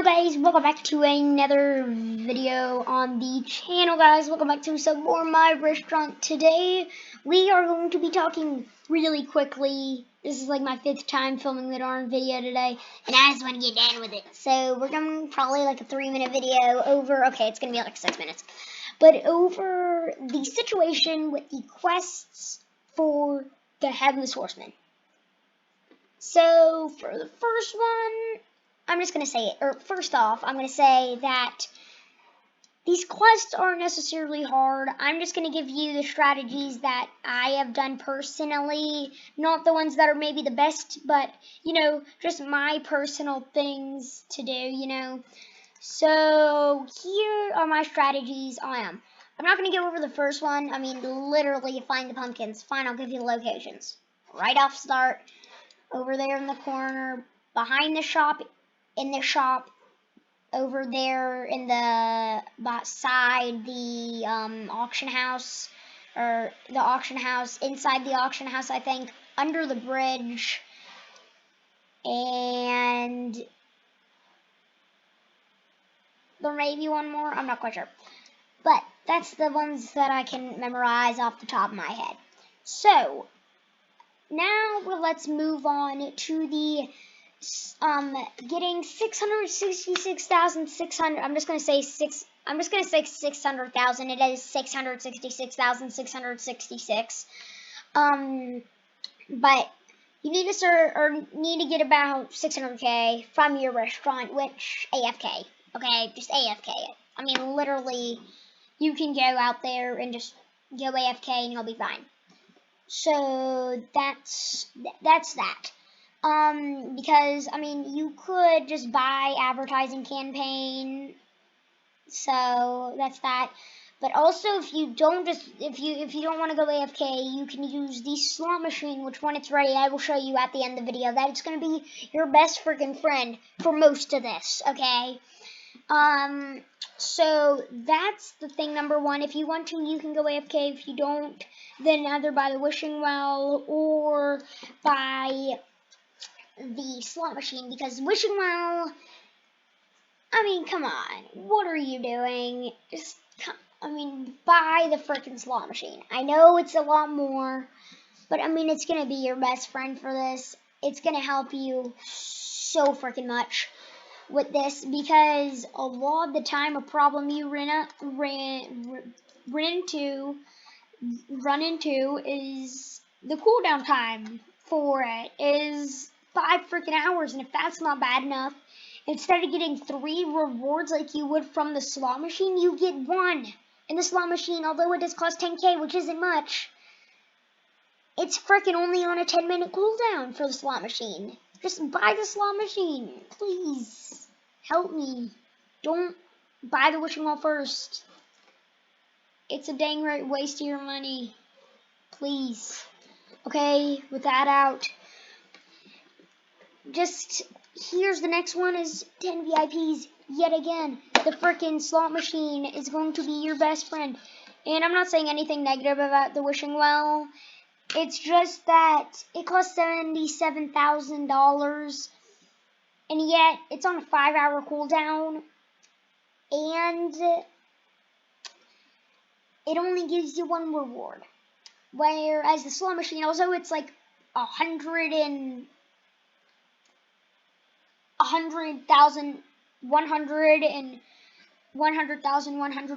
Hello guys, welcome back to another video on the channel guys. Welcome back to some more My Restaurant. Today we are going to be talking really quickly. This is like my 5th time filming the darn video today, and I just want to get done with it. So we're going to probably like a 3-minute video over, okay, it's going to be like 6 minutes. But over the situation with the quests for the Headless Horseman. So for the first one, I'm just going to say it, or first off, I'm going to say that these quests aren't necessarily hard. I'm just going to give you the strategies that I have done personally, not the ones that are maybe the best, but, you know, just my personal things to do, So here are my strategies I'm not going to go over the first one. I mean, literally find the pumpkins. Fine, I'll give you the locations. Right off start, over there in the corner, behind the shop, in the shop, over there in the beside the auction house, or the auction house, inside the auction house, I think, under the bridge, and there may be one more, I'm not quite sure, but that's the ones that I can memorize off the top of my head. So now let's move on to the getting 666,600. I'm just gonna say 600,000. It is 666,666. But you need to get about 600K from your restaurant, which AFK. Okay, just AFK it. I mean, literally, you can go out there and just go AFK and you'll be fine. So that's that. Because I mean, you could just buy advertising campaign. So that's that. But also, if you don't want to go AFK, you can use the slot machine, which when it's ready, I will show you at the end of the video. That it's gonna be your best freaking friend for most of this. Okay. So that's the thing number one. If you want to, you can go AFK. If you don't, then either buy the wishing well or buy the slot machine, because wishing well, I mean, come on, what are you doing? Buy the freaking slot machine. I know it's a lot more, but I mean, it's gonna be your best friend for this. It's gonna help you so freaking much with this, because a lot of the time a problem you run into is the cooldown time for it is 5 freaking hours, and if that's not bad enough, instead of getting 3 rewards like you would from the slot machine, you get 1. And the slot machine, although it does cost 10K, which isn't much, it's freaking only on a 10-minute cooldown for the slot machine. Just buy the slot machine, please. Help me. Don't buy the wishing well first. It's a dang right waste of your money. Please. Okay, with that out, just here's the next one is 10 VIPs yet again. The freaking slot machine is going to be your best friend. And I'm not saying anything negative about the wishing well. It's just that it costs $77,000, and yet it's on a 5-hour cooldown, and it only gives you 1 reward. Whereas the slot machine, although it's like 100,000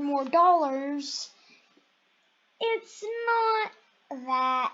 more dollars, it's not that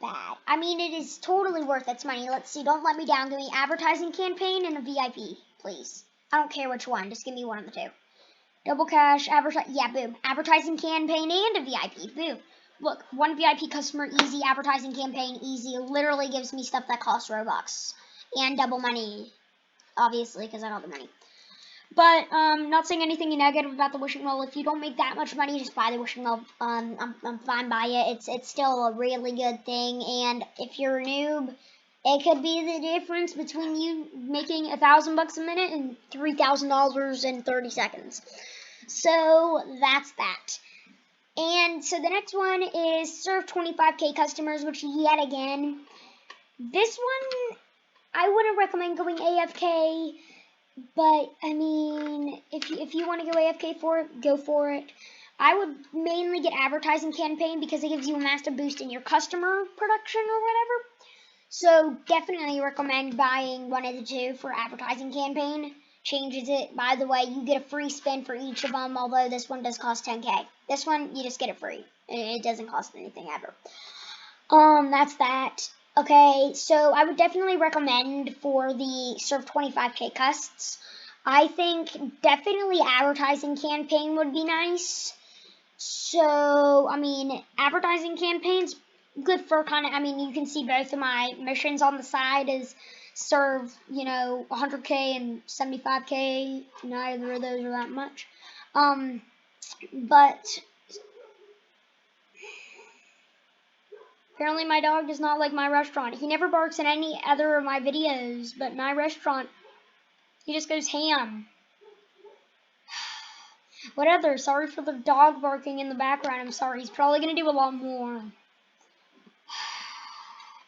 bad. I mean, it is totally worth its money. Let's see, don't let me down. Give me advertising campaign and a VIP, please. I don't care which one, just give me one of the two. Double cash, boom. Advertising campaign and a VIP, boom. Look, 1 VIP customer, easy. Advertising campaign, easy. Literally gives me stuff that costs Robux. And double money, obviously, because I don't have the money. But, not saying anything negative about the wishing well. If you don't make that much money, just buy the wishing well. I'm fine by it. It's still a really good thing. And if you're a noob, it could be the difference between you making $1,000 a minute and $3,000 in 30 seconds. So that's that. And so the next one is serve 25K customers, which yet again, this one I wouldn't recommend going AFK, But, I mean, if you want to go AFK for it, go for it. I would mainly get advertising campaign because it gives you a massive boost in your customer production or whatever. So definitely recommend buying one of the two for advertising campaign. Changes it. By the way, you get a free spin for each of them, although this one does cost 10K. This one, you just get it free. It doesn't cost anything ever. That's that. Okay, so I would definitely recommend for the serve 25K quests. I think definitely advertising campaign would be nice. So, I mean, advertising campaigns, good for kind of, I mean, you can see both of my missions on the side is serve, 100K and 75K. Neither of those are that much. But apparently my dog does not like my restaurant. He never barks in any other of my videos, but my restaurant, he just goes ham. Whatever, sorry for the dog barking in the background. I'm sorry, he's probably going to do a lot more.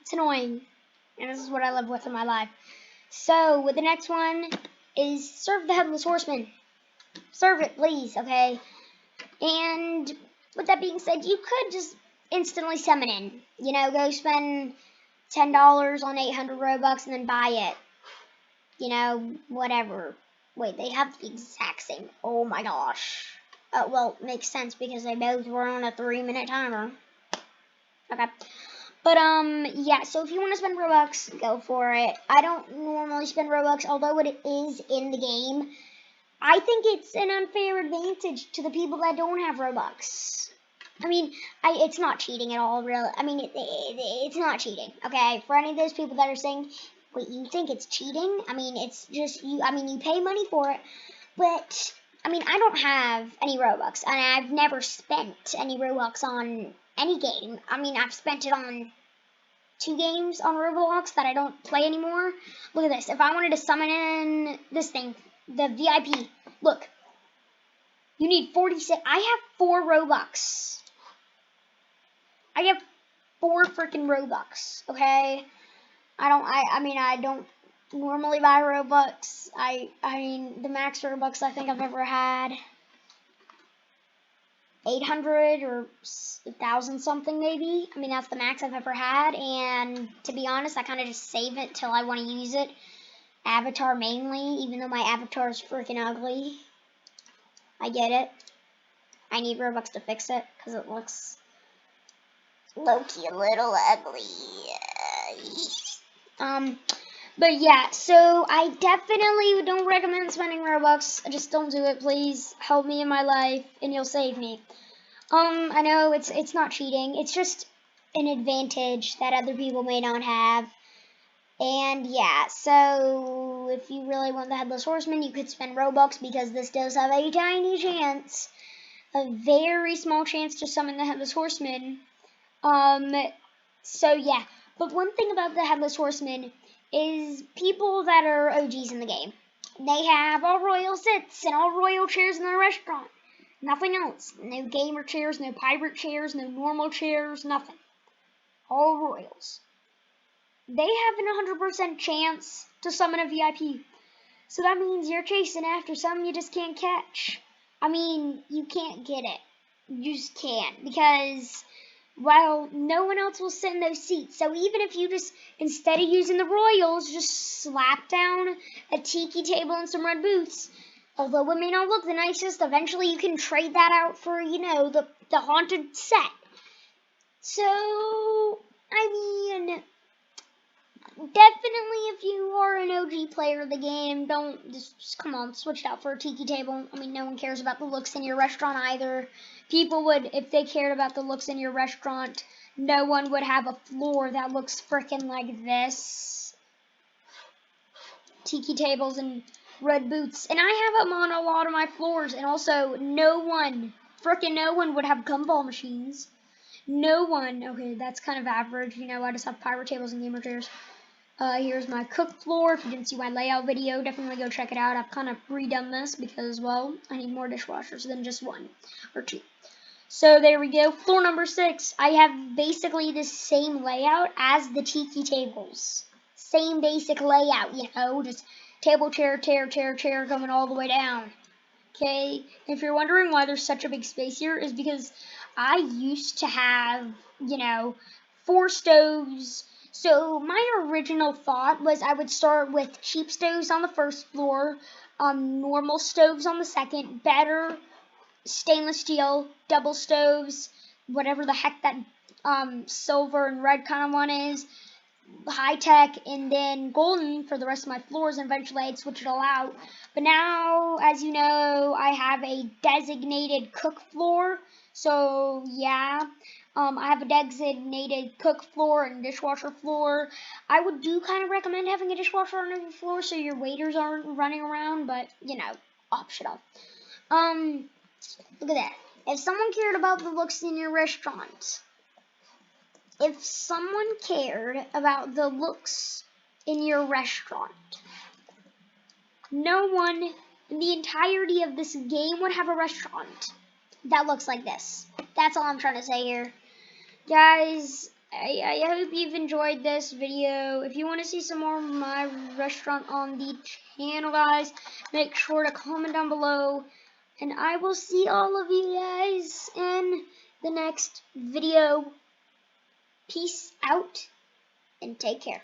It's annoying, and this is what I live with in my life. So, with the next one is serve the Headless Horseman. Serve it, please, okay? And with that being said, you could just instantly summon in. Go spend $10 on 800 Robux and then buy it. Whatever. Wait, they have the exact same. Oh my gosh. Well, makes sense because they both were on a 3-minute timer. Okay. But, yeah, so if you want to spend Robux, go for it. I don't normally spend Robux, although it is in the game. I think it's an unfair advantage to the people that don't have Robux. I mean, it's not cheating at all, really. I mean, it's not cheating, okay? For any of those people that are saying, wait, you think it's cheating? I mean, it's just, you pay money for it. But, I mean, I don't have any Robux, and I've never spent any Robux on any game. I mean, I've spent it on 2 games on Roblox that I don't play anymore. Look at this. If I wanted to summon in this thing, the VIP, look. You need 46. I have 4 Robux. I have 4 freaking Robux, okay? I don't normally buy Robux. I mean, the max Robux I think I've ever had, 800 or 1,000 something maybe. I mean, that's the max I've ever had, and to be honest, I kind of just save it till I want to use it. Avatar mainly, even though my avatar is freaking ugly. I get it. I need Robux to fix it, because it looks low-key a little ugly. But yeah, so I definitely don't recommend spending Robux. Just don't do it, please. Help me in my life, and you'll save me. I know it's not cheating. It's just an advantage that other people may not have. And yeah, so if you really want the Headless Horseman, you could spend Robux because this does have a tiny chance, a very small chance to summon the Headless Horseman. So yeah, but one thing about the Headless Horseman is people that are OGs in the game. They have all royal sits and all royal chairs in their restaurant. Nothing else. No gamer chairs, no pirate chairs, no normal chairs, nothing. All royals. They have an 100% chance to summon a VIP. So that means you're chasing after something you just can't catch. I mean, you can't get it. You just can't. Because, well, no one else will sit in those seats. So even if you just, instead of using the royals, just slap down a tiki table and some red boots, although it may not look the nicest, eventually you can trade that out for, the haunted set. So, I mean, definitely if you are an OG player of the game, don't just come on, switch it out for a tiki table. I mean, no one cares about the looks in your restaurant either. People would, if they cared about the looks in your restaurant, no one would have a floor that looks frickin' like this. Tiki tables and red boots. And I have them on a lot of my floors. And also, no one would have gumball machines. No one. Okay, that's kind of average. I just have pirate tables and gamer chairs. Here's my cook floor. If you didn't see my layout video, definitely go check it out. I've kind of redone this because, well, I need more dishwashers than just 1 or 2. So there we go. Floor number 6. I have basically the same layout as the tiki tables. Same basic layout, just table, chair, chair coming all the way down. Okay, if you're wondering why there's such a big space here, is because I used to have, 4 stoves. So my original thought was I would start with cheap stoves on the first floor, normal stoves on the second, better stainless steel, double stoves, whatever the heck that silver and red kind of one is, high tech, and then golden for the rest of my floors, and eventually I'd switch it all out. But now, as you know, I have a designated cook floor. So yeah, I have a designated cook floor and dishwasher floor. I would do kind of recommend having a dishwasher on every floor so your waiters aren't running around, but optional. Look at that. If someone cared about the looks in your restaurant, if someone cared about the looks in your restaurant, no one in the entirety of this game would have a restaurant that looks like this. That's all I'm trying to say here. Guys, I hope you've enjoyed this video. If you want to see some more of my restaurant on the channel, guys, make sure to comment down below. And I will see all of you guys in the next video. Peace out and take care.